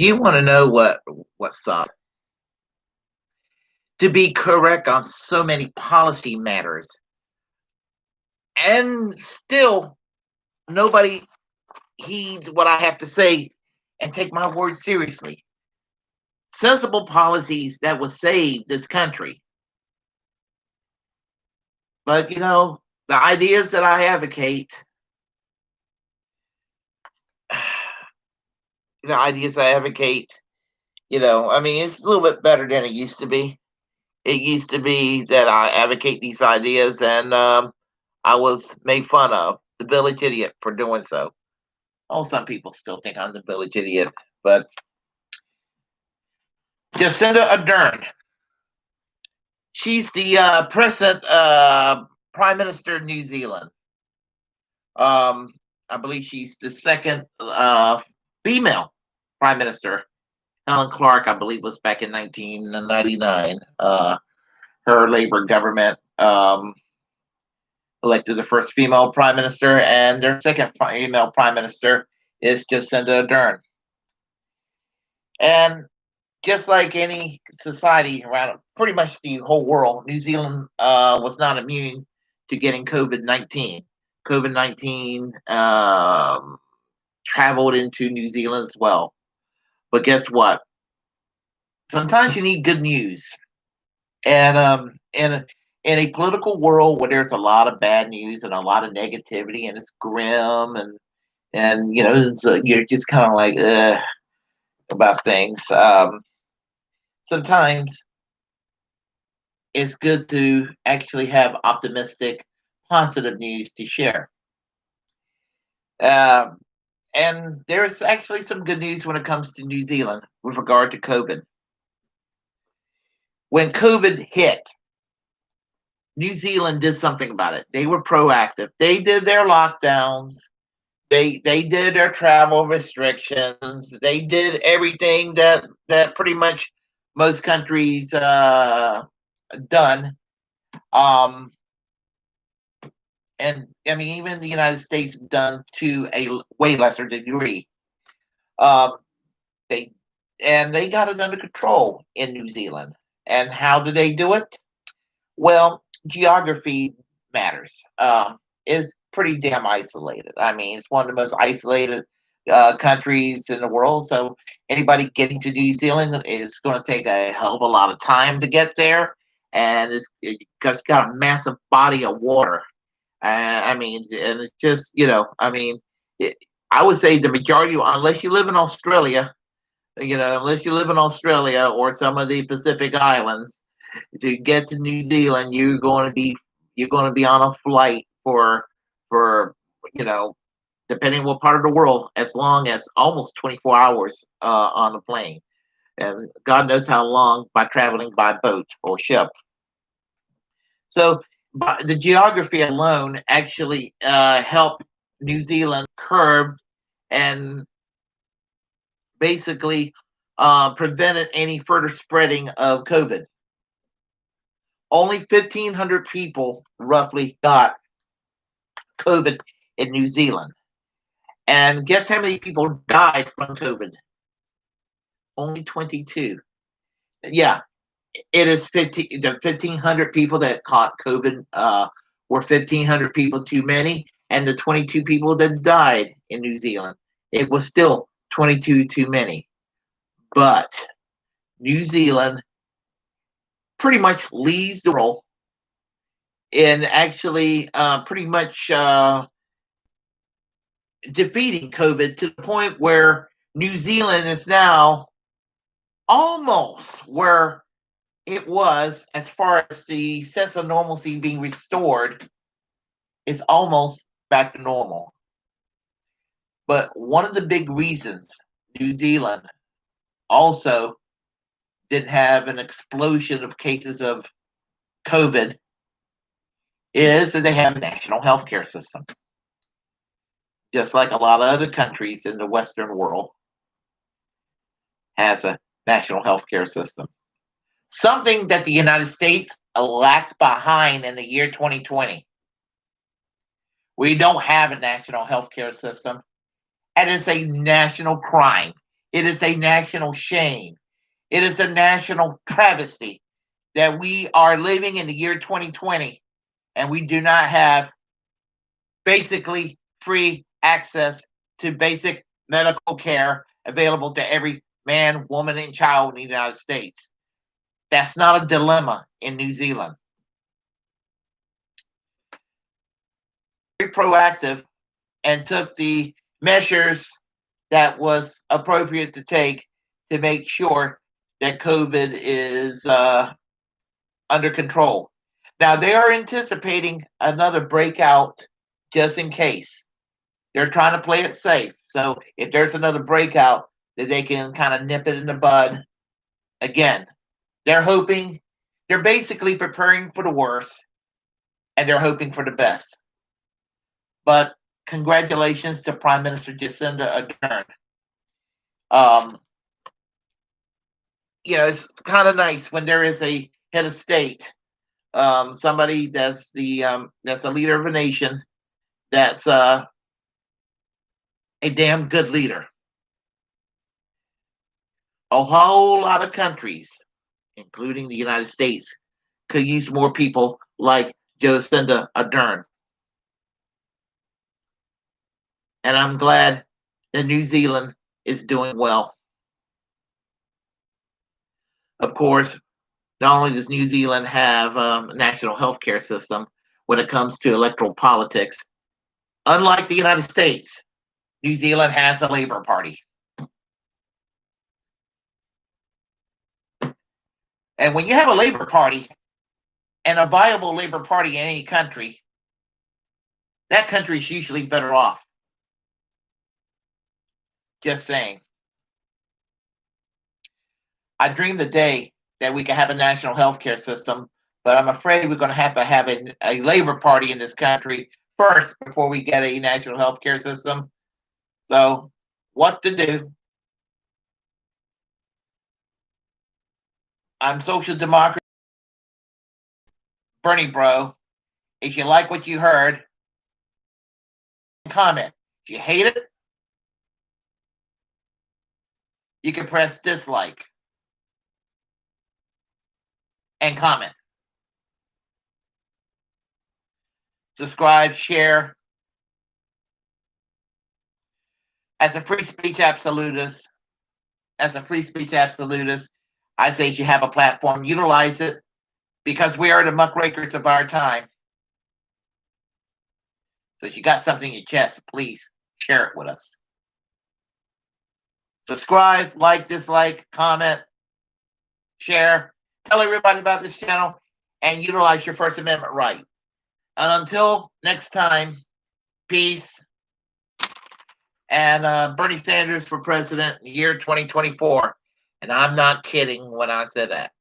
You want to know what sucks? To be correct on so many policy matters, and still nobody heeds what I have to say and take my words seriously. Sensible policies that will save this country. But the ideas that I advocate, the ideas I advocate, I mean, it's a little bit better than it used to be. It used to be that I advocate these ideas, and I was made fun of, the village idiot, for doing so. Oh, some people still think I'm the village idiot, but Jacinda Adern, she's the present Prime Minister of New Zealand. I believe she's the second female Prime Minister. Helen Clark, I believe, was back in 1999. Her Labour government elected the first female Prime Minister, and their second female Prime Minister is Jacinda Adern. And just like any society around pretty much the whole world, New Zealand was not immune to getting COVID-19. COVID-19 traveled into New Zealand as well. But guess what? Sometimes you need good news. And in a political world where there's a lot of bad news and a lot of negativity and it's grim and you're just kind of like about things. Sometimes it's good to actually have optimistic, positive news to share. And there's actually some good news when it comes to New Zealand with regard to COVID. When COVID hit, New Zealand did something about it. They were proactive. They did their lockdowns. They did their travel restrictions. They did everything that pretty much most countries done. And I mean, even the United States done to a way lesser degree. They they got it under control in New Zealand. And how do they do it? Well, geography matters. It's pretty damn isolated. I mean, it's one of the most isolated countries in the world. So anybody getting to New Zealand is going to take a hell of a lot of time to get there, and it's got a massive body of water. I mean, and it's just I mean, I would say the majority, unless you live in Australia, unless you live in Australia or some of the Pacific Islands, to get to New Zealand, you're going to be on a flight for depending what part of the world, as long as almost 24 hours on the plane, and God knows how long by traveling by boat or ship. So, the geography alone actually helped New Zealand curb and basically prevented any further spreading of COVID. Only 1,500 people roughly got COVID in New Zealand. And guess how many people died from COVID? Only 22. Yeah, it is 15. The 1,500 people that caught COVID were 1,500 people too many, and the 22 people that died in New Zealand, it was still 22 too many. But New Zealand pretty much leads the world in actually pretty much defeating COVID, to the point where New Zealand is now almost where it was, as far as the sense of normalcy being restored, is almost back to normal. But one of the big reasons New Zealand also didn't have an explosion of cases of COVID is that they have a national healthcare system. Just like a lot of other countries in the Western world has a national healthcare system. Something that the United States lacked behind in the year 2020. We don't have a national healthcare system, and it's a national crime. It is a national shame. It is a national travesty that we are living in the year 2020 and we do not have basically free access to basic medical care available to every man, woman, and child in the United States. That's not a dilemma in New Zealand. Very proactive and took the measures that was appropriate to take to make sure that COVID is under control. Now, they are anticipating another breakout just in case. They're trying to play it safe. So if there's another breakout, that they can kind of nip it in the bud. Again, they're basically preparing for the worst, and they're hoping for the best. But congratulations to Prime Minister Jacinda Adern. It's kind of nice when there is a head of state, somebody that's a leader of a nation, that's a damn good leader. A whole lot of countries, including the United States, could use more people like Jacinda Adern. And I'm glad that New Zealand is doing well. Of course, not only does New Zealand have a national healthcare system when it comes to electoral politics, unlike the United States, New Zealand has a Labour Party. And when you have a Labour Party and a viable Labour Party in any country, that country is usually better off. Just saying. I dream the day that we can have a national healthcare system, but I'm afraid we're going to have a Labour Party in this country first before we get a national healthcare system. So, what to do? I'm social democracy. Bernie bro, if you like what you heard, comment. If you hate it, you can press dislike and comment. Subscribe, share. As a free speech absolutist, I say if you have a platform, utilize it, because we are the muckrakers of our time. So if you got something in your chest, please share it with us. Subscribe, like, dislike, comment, share. Tell everybody about this channel and utilize your First Amendment right. And until next time, peace. And Bernie Sanders for president in the year 2024. And I'm not kidding when I say that.